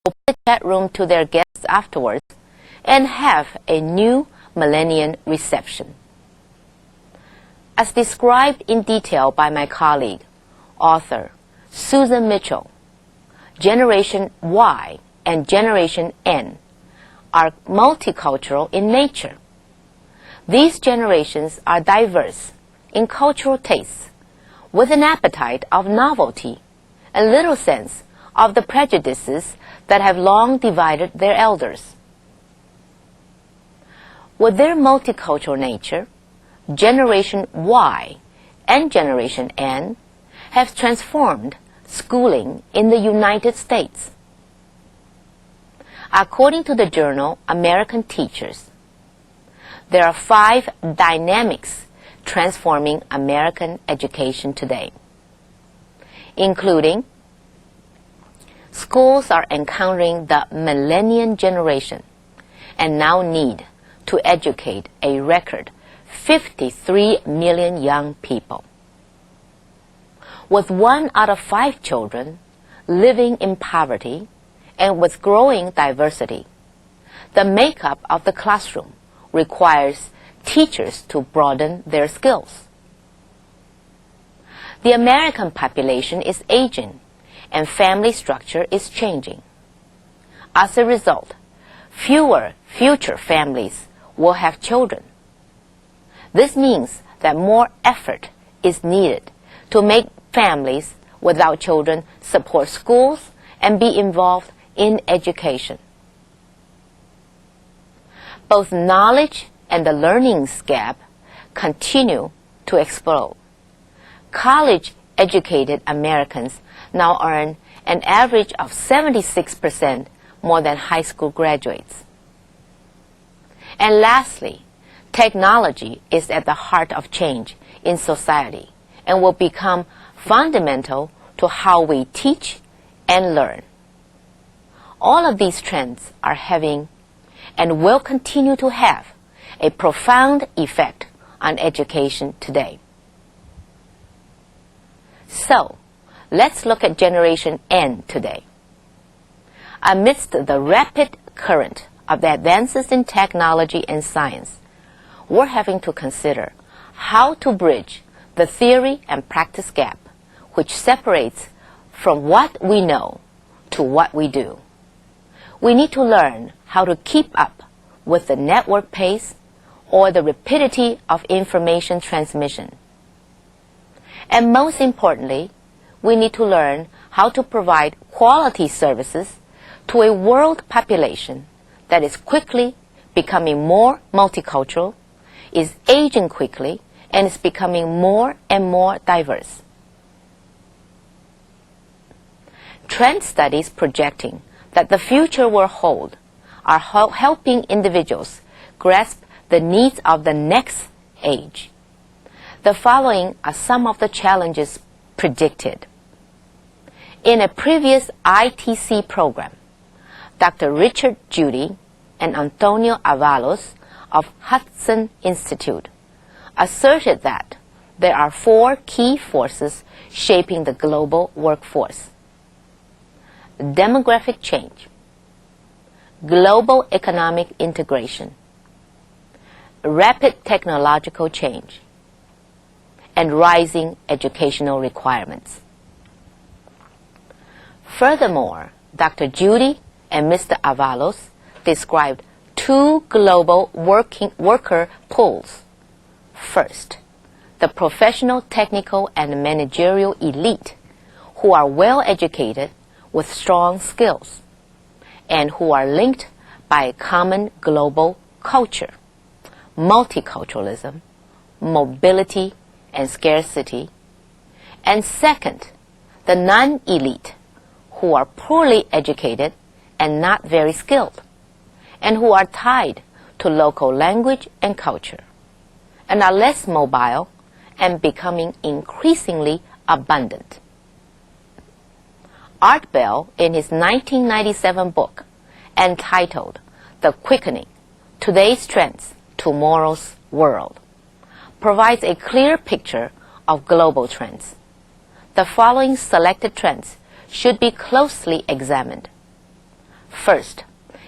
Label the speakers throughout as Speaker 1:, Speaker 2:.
Speaker 1: open the chat room to their guests afterwards, and have a new millennium reception. As described in detail by my colleague, author Susan Mitchell, Generation Y and Generation N are multicultural in nature. These generations are diverse in cultural tastes, with an appetite of novelty and little sense of the prejudices that have long divided their elders. With their multicultural nature, Generation Y and Generation N have transformed schooling in the United States. According to the journal American Teachers, there are 5 dynamics transforming American education today, including schools are encountering the millennium generation and now need to educate a record 53 million young people. With 1 out of 5 children living in poverty and with growing diversity, the makeup of the classroom requires teachers to broaden their skills. The American population is aging and family structure is changing. As a result, fewer future families will have children. This means that more effort is needed to make families without children support schools and be involved in education. Both knowledge and the learning gap continue to explode. College-educated Americans now earn an average of 76% more than high school graduates. And lastly, technology is at the heart of change in society and will become fundamental to how we teach and learn. All of these trends are having and will continue to have a profound effect on education today. So, let's look at Generation N today. Amidst the rapid current of the advances in technology and science, we're having to consider how to bridge the theory and practice gap, which separates from what we know to what we do. We need to learn how to keep up with the network pace or the rapidity of information transmission. And most importantly, we need to learn how to provide quality services to a world population that is quickly becoming more multicultural, is aging quickly, and is becoming more and more diverse. Trend studies projecting that the future will hold are helping individuals grasp the needs of the next age. The following are some of the challenges predicted. In a previous ITC program, Dr. Richard Judy and Antonio Avalos of Hudson Institute asserted that there are 4 key forces shaping the global workforce: demographic change, global economic integration, rapid technological change, and rising educational requirements. Furthermore, Dr. Judy and Mr. Avalos described 2 global worker pools. First, the professional, technical, and managerial elite who are well educated with strong skills and who are linked by a common global culture, multiculturalism, mobility, and scarcity. And second, the non-elite who are poorly educated and not very skilled, and who are tied to local language and culture, and are less mobile and becoming increasingly abundant. Art Bell, in his 1997 book entitled The Quickening, Today's Trends, Tomorrow's World, provides a clear picture of global trends. The following selected trends should be closely examined. First,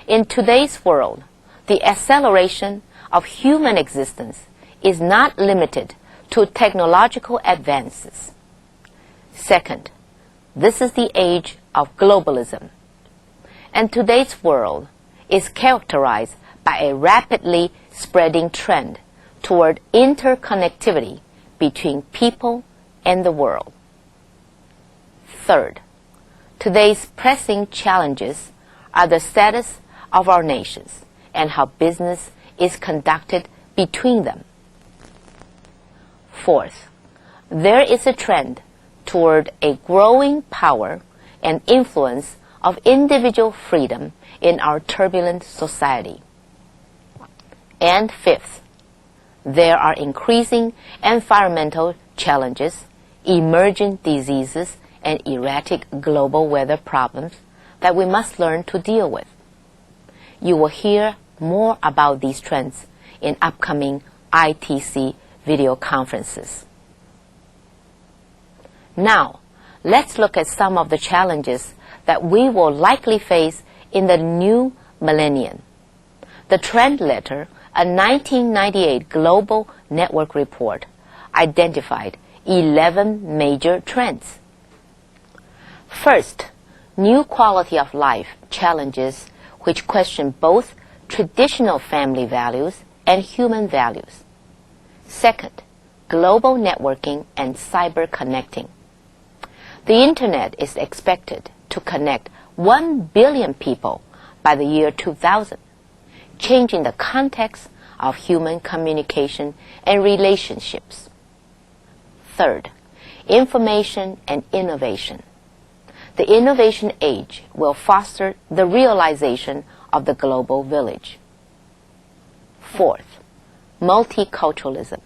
Speaker 1: in today's world, the acceleration of human existence is not limited to technological advances. Second, this is the age of globalism, and today's world is characterized by a rapidly spreading trend toward interconnectivity between people and the world. Third, today's pressing challenges are the status of our nations and how business is conducted between them. Fourth, there is a trend toward a growing power and influence of individual freedom in our turbulent society. And fifth, there are increasing environmental challenges, emerging diseases, and erratic global weather problems that we must learn to deal with. You will hear more about these trends in upcoming ITC video conferences. Now, let's look at some of the challenges that we will likely face in the new millennium. The Trend Letter, a 1998 global network report, identified 11 major trends. First, new quality of life challenges which question both traditional family values and human values. Second, global networking and cyber connecting. The Internet is expected to connect 1 billion people by the year 2000, changing the context of human communication and relationships. Third, information and innovation. The innovation age will foster the realization of the global village. Fourth, multiculturalism.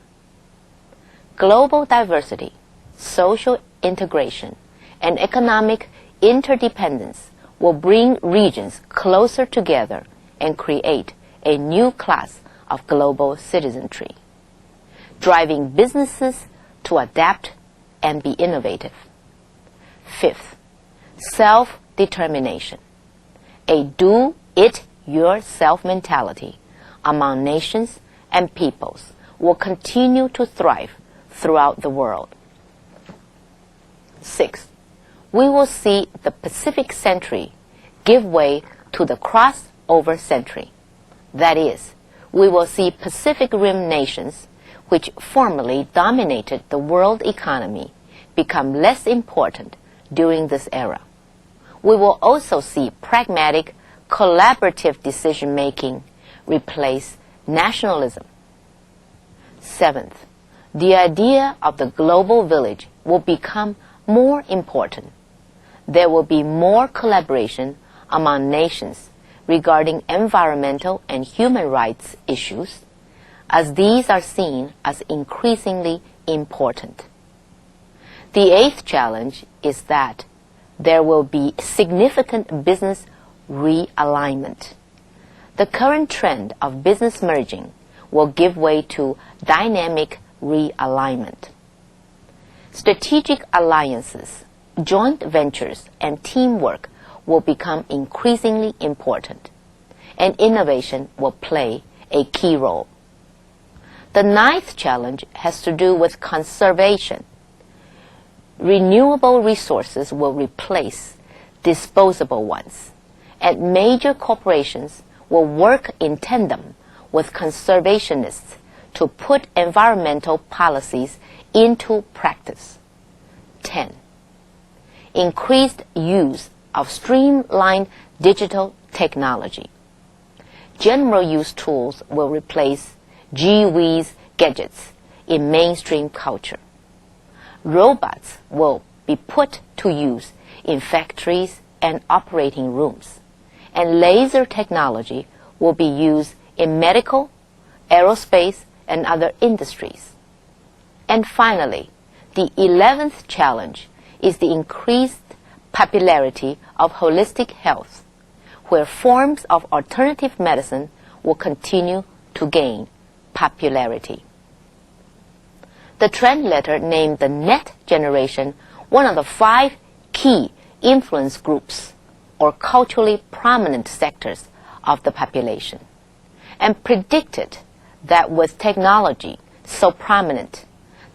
Speaker 1: Global diversity, social integration, and economic interdependence will bring regions closer together and create a new class of global citizenry, driving businesses to adapt and be innovative. Fifth, self-determination. A do-it-yourself mentality among nations and peoples will continue to thrive throughout the world. Sixth, we will see the Pacific century give way to the crossover century. That is, we will see Pacific Rim nations, which formerly dominated the world economy, become less important during this era. We will also see pragmatic, collaborative decision-making replace nationalism. Seventh, the idea of the global village will become more important. There will be more collaboration among nations regarding environmental and human rights issues, as these are seen as increasingly important. The eighth challenge is that there will be significant business realignment. The current trend of business merging will give way to dynamic realignment. Strategic alliances, joint ventures, and teamwork will become increasingly important, and innovation will play a key role. The ninth challenge has to do with conservation. Renewable resources will replace disposable ones, and major corporations will work in tandem with conservationists to put environmental policies into practice. 10. Increased use of streamlined digital technology. General use tools will replace gee-whiz gadgets in mainstream culture. Robots will be put to use in factories and operating rooms, and laser technology will be used in medical, aerospace, and other industries. And finally, the 11th challenge is the increased popularity of holistic health, where forms of alternative medicine will continue to gain popularity. The Trend Letter named the Net generation one of the 5 key influence groups or culturally prominent sectors of the population, and predicted that with technology so prominent,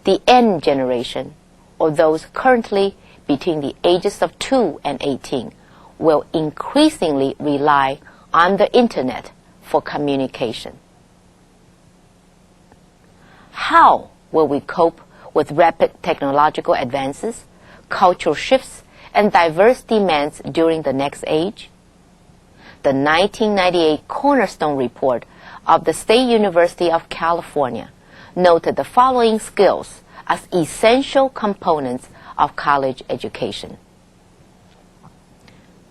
Speaker 1: the N generation, or those currently between the ages of 2 and 18, will increasingly rely on the Internet for communication. How will we cope with rapid technological advances, cultural shifts, and diverse demands during the next age? The 1998 Cornerstone Report of the State University of California noted the following skills as essential components of college education: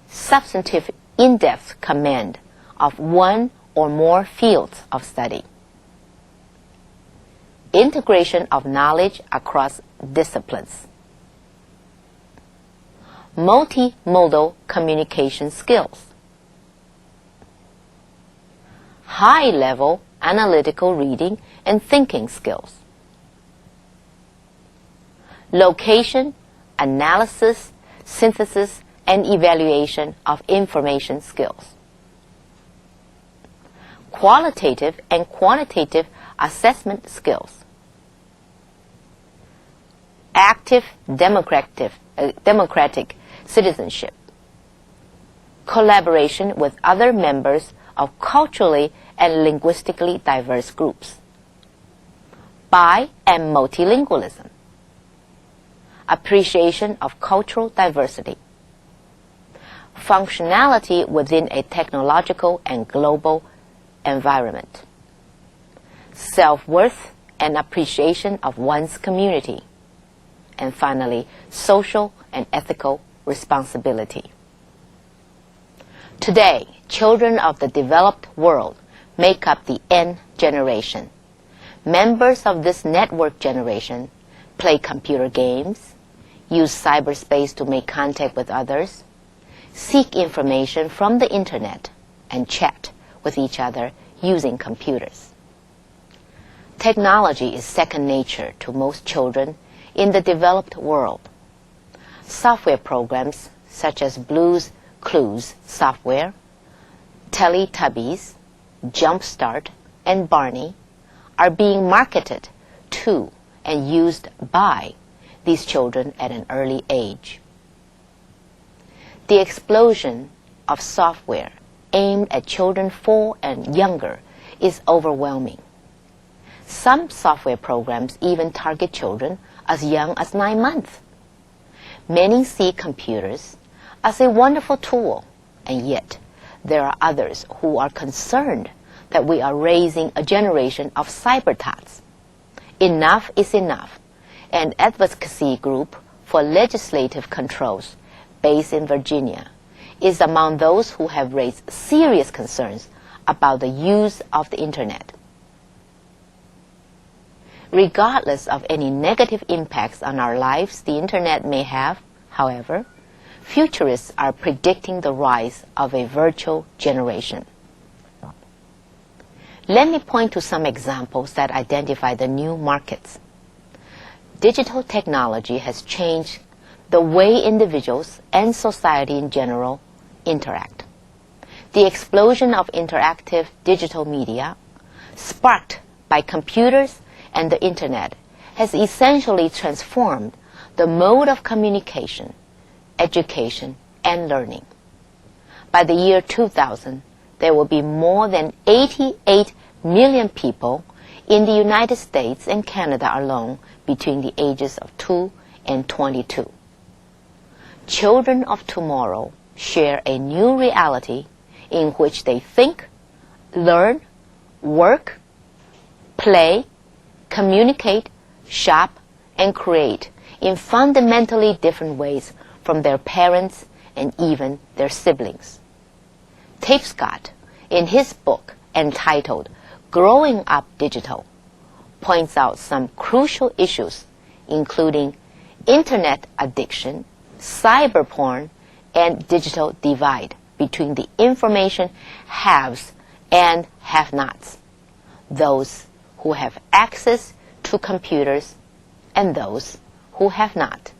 Speaker 1: substantive in-depth command of one or more fields of study, integration of knowledge across disciplines, multimodal communication skills, high-level analytical reading and thinking skills, location, analysis, synthesis, and evaluation of information skills, qualitative and quantitative assessment skills, active democratic citizenship, collaboration with other members of culturally and linguistically diverse groups, bi- and multilingualism, appreciation of cultural diversity, functionality within a technological and global environment, self-worth and appreciation of one's community, and finally, social and ethical responsibility. Today, children of the developed world make up the N generation. Members of this network generation play computer games, use cyberspace to make contact with others, seek information from the Internet, and chat with each other using computers. Technology is second nature to most children in the developed world. Software programs such as Blue's Clues software, Teletubbies, Jumpstart, and Barney are being marketed to and used by these children at an early age. The explosion of software aimed at children 4 and younger is overwhelming. Some software programs even target children as young as 9 months. Many see computers as a wonderful tool, and yet there are others who are concerned that we are raising a generation of cybertots. Enough is enough. An advocacy group for legislative controls based in Virginia is among those who have raised serious concerns about the use of the Internet. Regardless of any negative impacts on our lives the Internet may have, however, futurists are predicting the rise of a virtual generation. Let me point to some examples that identify the new markets. Digital technology has changed the way individuals and society in general interact. The explosion of interactive digital media, sparked by computers and the Internet, has essentially transformed the mode of communication, education, and learning. By the year 2000, there will be more than 88 million people in the United States and Canada alone between the ages of 2 and 22. Children of tomorrow share a new reality in which they think, learn, work, play, communicate, shop, and create in fundamentally different ways from their parents and even their siblings. Tapscott, in his book entitled Growing Up Digital, points out some crucial issues, including Internet addiction, cyber porn, and digital divide between the information haves and have-nots, those who have access to computers and those who have not.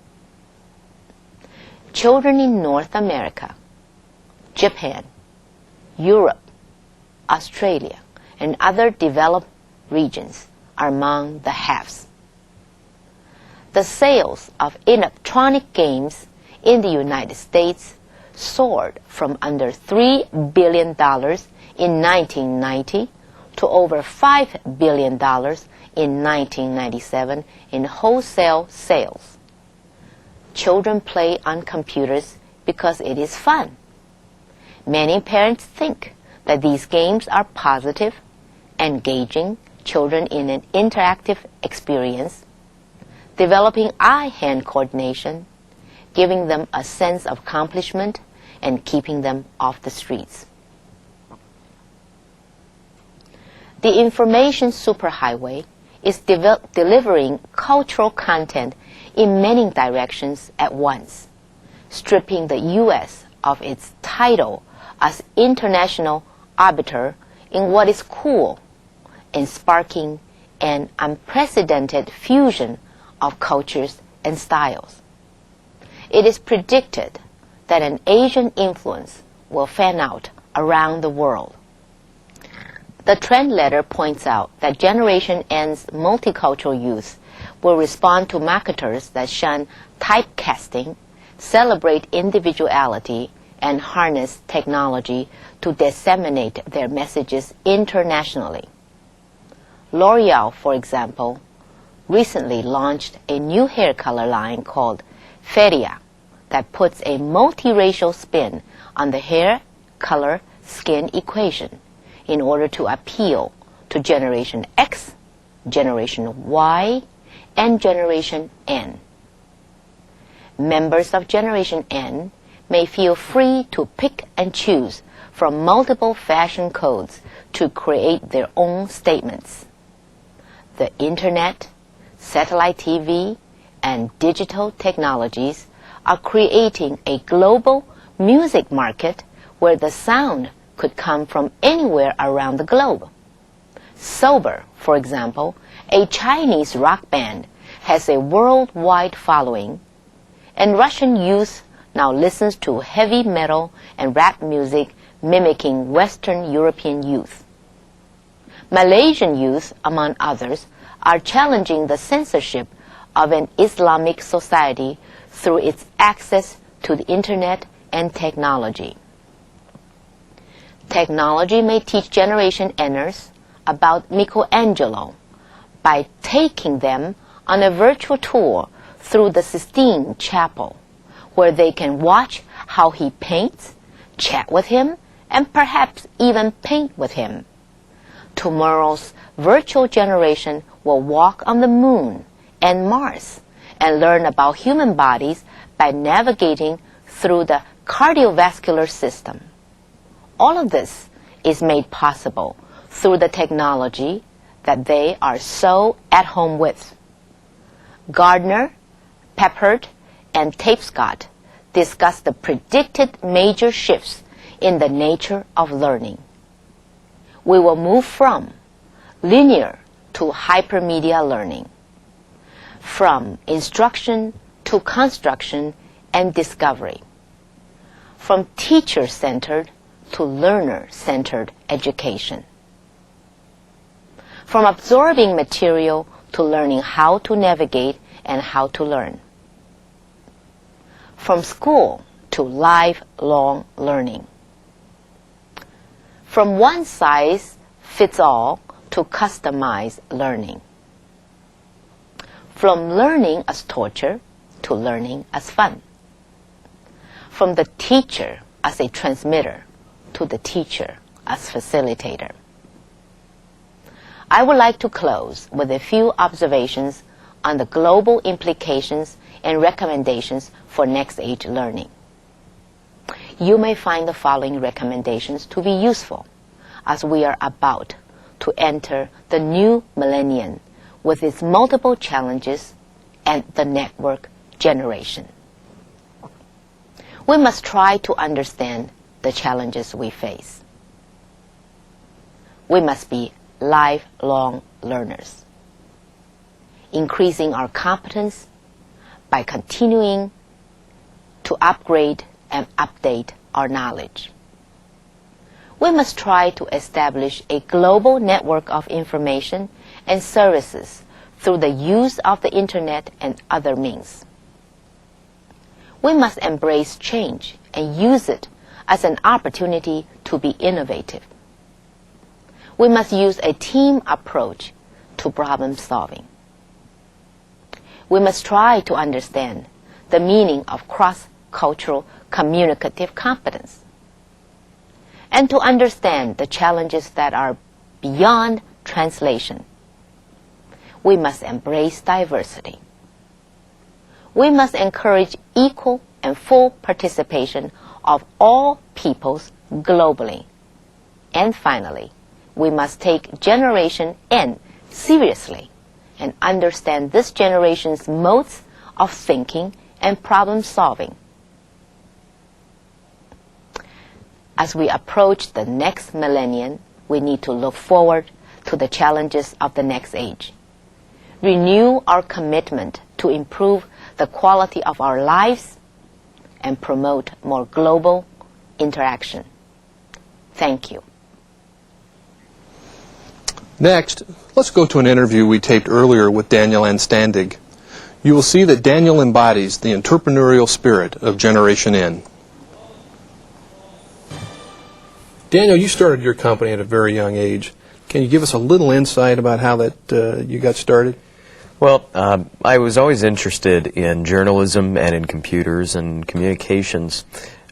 Speaker 1: Children in North America Japan, Europe, Australia, and other developed regions are among the haves. The sales of electronic games in the United States soared from under $3 billion in 1990 to over $5 billion in 1997 in wholesale sales. Children play on computers because it is fun. Many parents think that these games are positive, engaging children in an interactive experience, developing eye-hand coordination, giving them a sense of accomplishment, and keeping them off the streets. The information superhighway is delivering cultural content in many directions at once, stripping the U.S. of its title as international arbiter in what is cool, and sparking an unprecedented fusion of cultures and styles. It is predicted that an Asian influence will fan out around the world. The trend letter points out that Generation N's multicultural youth will respond to marketers that shun typecasting, celebrate individuality, and harness technology to disseminate their messages internationally. L'Oreal, for example, recently launched a new hair color line called Feria that puts a multiracial spin on the hair, color, skin equation in order to appeal to Generation X, Generation Y, and Generation N. Members of Generation N may feel free to pick and choose from multiple fashion codes to create their own statements. The Internet, satellite TV, and digital technologies are creating a global music market where the sound could come from anywhere around the globe. Sober, for example, a Chinese rock band, has a worldwide following, and Russian youth now listens to heavy metal and rap music mimicking Western European youth. Malaysian youth, among others, are challenging the censorship of an Islamic society through its access to the Internet and technology. Technology may teach Generation Ners about Michelangelo by taking them on a virtual tour through the Sistine Chapel, where they can watch how he paints, chat with him, and perhaps even paint with him. Tomorrow's virtual generation will walk on the moon and Mars and learn about human bodies by navigating through the cardiovascular system. All of this is made possible through the technology that they are so at home with. Gardner, Peppard, and Tapescott discuss the predicted major shifts in the nature of learning. We will move from linear to hypermedia learning, from instruction to construction and discovery, from teacher-centered to learner-centered education, from absorbing material to learning how to navigate and how to learn, from school to lifelong learning, from one-size-fits-all to customized learning, from learning as torture to learning as fun, from the teacher as a transmitter to the teacher as facilitator. I would like to close with a few observations on the global implications and recommendations for next age learning. You may find the following recommendations to be useful as we are about to enter the new millennium with its multiple challenges and the network generation. We must try to understand the challenges we face. We must be lifelong learners, increasing our competence by continuing to upgrade and update our knowledge. we must try to establish a global network of information and services through the use of the Internet and other means. We must embrace change and use it as an opportunity to be innovative. We must use a team approach to problem solving. We must try to understand the meaning of cross-cultural communicative competence and to understand the challenges that are beyond translation. We must embrace diversity. We must encourage equal and full participation of all peoples globally. And finally, we must take Generation N seriously and understand this generation's modes of thinking and problem solving. As we approach the next millennium, we need to look forward to the challenges of the next age. Renew our commitment to improve the quality of our lives and promote more global interaction. Thank you.
Speaker 2: Next, let's go to an interview we taped earlier with Daniel Astandig. You will see that Daniel embodies the entrepreneurial spirit of Generation N. Daniel, you started your company at a very young age. Can you give us a little insight about how that you got started?
Speaker 3: Well, I was always interested in journalism and in computers and communications.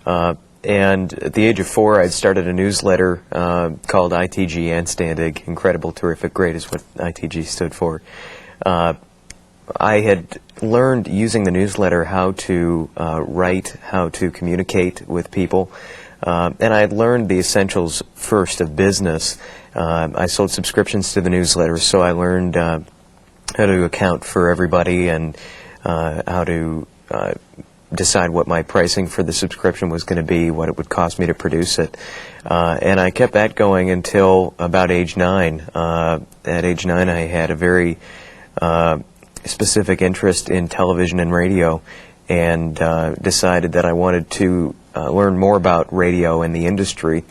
Speaker 3: And at the age of 4, I started a newsletter called ITG Astandig. Incredible, terrific, great is what ITG stood for. I had learned using the newsletter how to write, how to communicate with people. And I had learned the essentials first of business. I sold subscriptions to the newsletter, so I learned how to account for everybody and how to decide what my pricing for the subscription was going to be, what it would cost me to produce it. And I kept that going until about age 9. At age 9, I had a very specific interest in television and radio, and decided that I wanted to learn more about radio and the industry.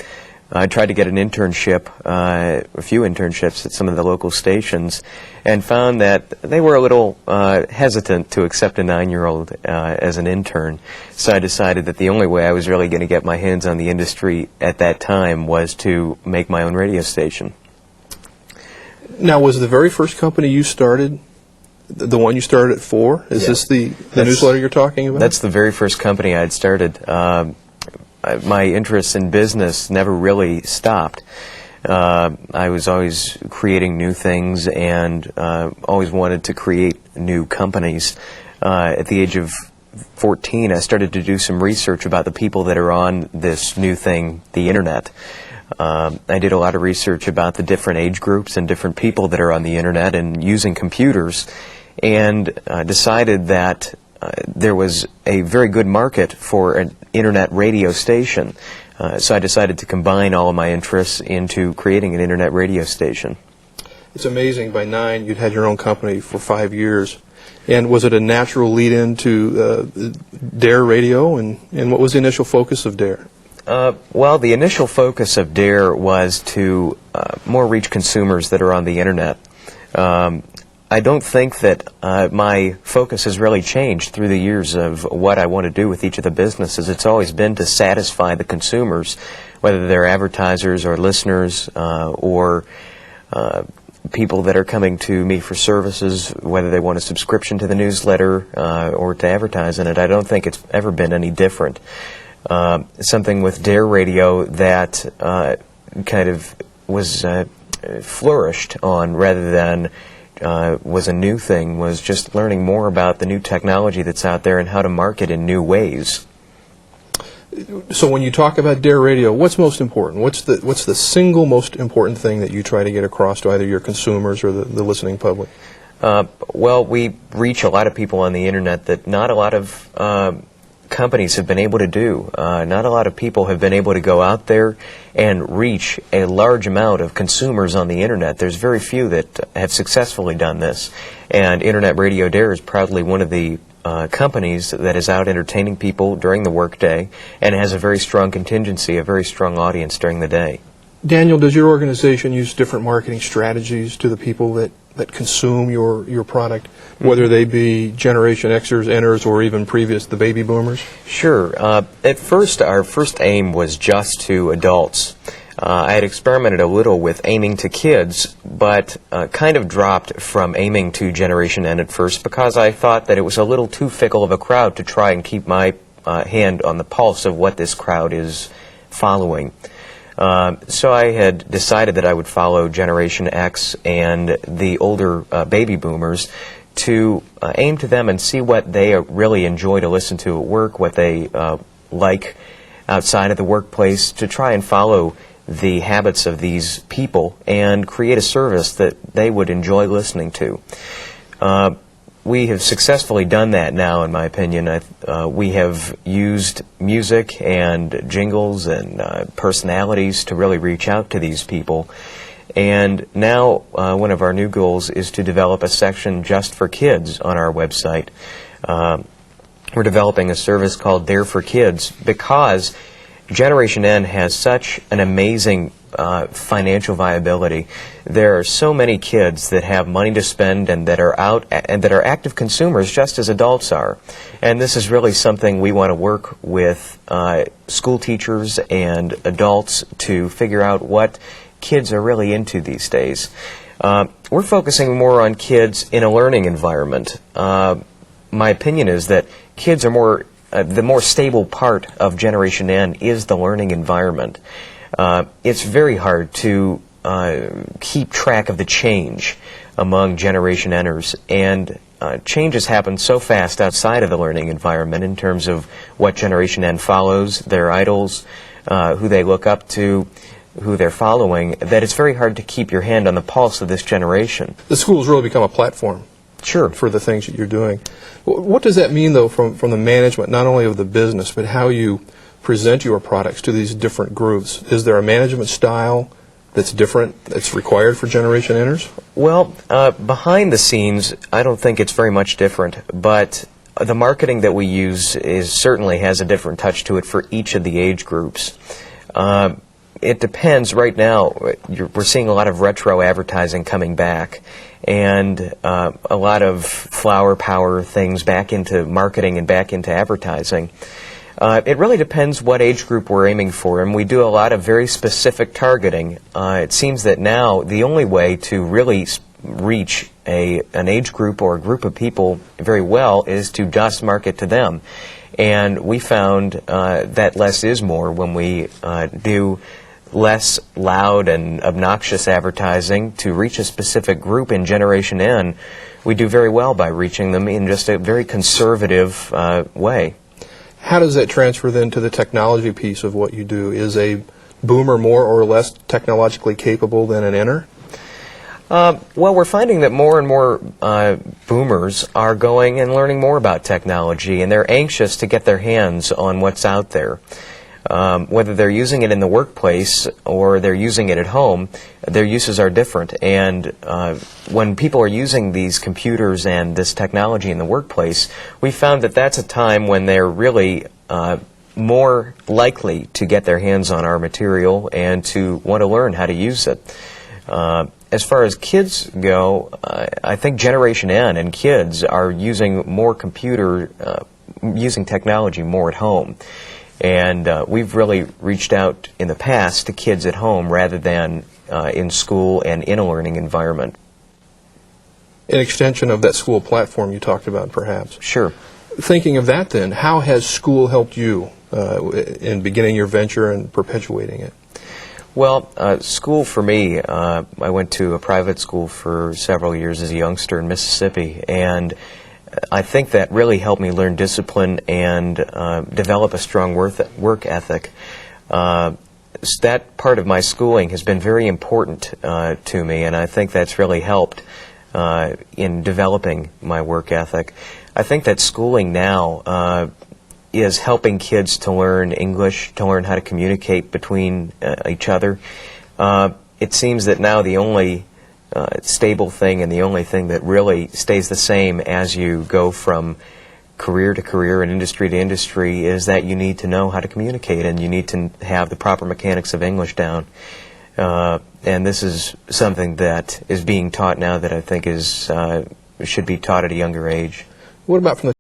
Speaker 3: I tried to get an internship, a few internships at some of the local stations, and found that they were a little hesitant to accept a 9-year-old as an intern. So I decided that the only way I was really going to get my hands on the industry at that time was to make my own radio station.
Speaker 2: Now, was the very first company you started the one you started at 4? Is this the newsletter you're talking about?
Speaker 3: That's the very first company I had started. My interest in business never really stopped. I was always creating new things and always wanted to create new companies. At the age of 14, I started to do some research about the people that are on this new thing, the Internet. I did a lot of research about the different age groups and different people that are on the Internet and using computers, and decided that there was a very good market for an Internet radio station. So I decided to combine all of my interests into creating an Internet radio station.
Speaker 2: It's amazing, by 9 you'd had your own company for 5 years. And was it a natural lead-in to DAER radio, and what was the initial focus of DAER?
Speaker 3: Well, the initial focus of DAER was to more reach consumers that are on the Internet. I don't think that my focus has really changed through the years of what I want to do with each of the businesses. It's always been to satisfy the consumers, whether they're advertisers or listeners or people that are coming to me for services, whether they want a subscription to the newsletter or to advertise in it. I don't think it's ever been any different. Something with DAER radio that kind of was flourished on rather than was a new thing was just learning more about the new technology that's out there and how to market in new ways.
Speaker 2: So when you talk about DAER radio, what's most important? What's the single most important thing that you try to get across to either your consumers or the listening public?
Speaker 3: Well, we reach a lot of people on the Internet that not a lot of companies have been able to do. Not a lot of people have been able to go out there and reach a large amount of consumers on the Internet. There's very few that have successfully done this. And Internet Radio DAER is proudly one of the companies that is out entertaining people during the workday and has a very strong contingency, a very strong audience during the day.
Speaker 2: Daniel, does your organization use different marketing strategies to the people that consume your product, whether they be Generation Xers, Ners, or even previous, the baby boomers?
Speaker 3: Sure. At first, our first aim was just to adults. I had experimented a little with aiming to kids, but kind of dropped from aiming to Generation N at first because I thought that it was a little too fickle of a crowd to try and keep my hand on the pulse of what this crowd is following. So I had decided that I would follow Generation X and the older baby boomers to aim to them and see what they really enjoy to listen to at work, what they like outside of the workplace, to try and follow the habits of these people and create a service that they would enjoy listening to. We have successfully done that now, in my opinion. We have used music and jingles and personalities to really reach out to these people. And now one of our new goals is to develop a section just for kids on our website. We're developing a service called DAER for Kids because Generation N has such an amazing financial viability. There are so many kids that have money to spend and that are out and that are active consumers just as adults are. And this is really something we want to work with school teachers and adults to figure out what kids are really into these days. We're focusing more on kids in a learning environment. My opinion is that kids are the more stable part of Generation N is the learning environment. It's very hard to keep track of the change among Generation Ners, and changes happen so fast outside of the learning environment in terms of what Generation N follows, their idols, who they look up to, who they're following, that it's very hard to keep your hand on the pulse of this generation.
Speaker 2: The school's really become a platform.
Speaker 3: Sure.
Speaker 2: For the things that you're doing. What does that mean, though, from the management, not only of the business, but how you present your products to these different groups? Is there a management style that's different, that's required for Generation Ners?
Speaker 3: Well, behind the scenes, I don't think it's very much different, but the marketing that we use certainly has a different touch to it for each of the age groups. It depends. Right now, we're seeing a lot of retro advertising coming back, and a lot of flower power things back into marketing and back into advertising. It really depends what age group we're aiming for, and we do a lot of very specific targeting. It seems that now the only way to really reach an age group or a group of people very well is to just market to them. And we found that less is more when we do less loud and obnoxious advertising to reach a specific group in Generation N. We do very well by reaching them in just a very conservative way.
Speaker 2: How does that transfer then to the technology piece of what you do? Is a boomer more or less technologically capable than an Nner?
Speaker 3: Well, we're finding that more and more boomers are going and learning more about technology, and they're anxious to get their hands on what's out there. Whether they're using it in the workplace or they're using it at home, their uses are different. And when people are using these computers and this technology in the workplace, we found that that's a time when they're really more likely to get their hands on our material and to want to learn how to use it. As far as kids go, I think Generation N and kids are using more using technology more at home. And we've really reached out in the past to kids at home rather than in school and in a learning environment.
Speaker 2: An extension of that school platform you talked about, perhaps.
Speaker 3: Sure.
Speaker 2: Thinking of that then, how has school helped you in beginning your venture and perpetuating it?
Speaker 3: Well, school for me, I went to a private school for several years as a youngster in Mississippi, and I think that really helped me learn discipline and develop a strong work ethic. That part of my schooling has been very important to me, and I think that's really helped in developing my work ethic. I think that schooling now is helping kids to learn English, to learn how to communicate between each other. It seems that now the only stable thing and the only thing that really stays the same as you go from career to career and industry to industry is that you need to know how to communicate and you need to have the proper mechanics of English down. And this is something that is being taught now that I think is should be taught at a younger age.
Speaker 2: What about from the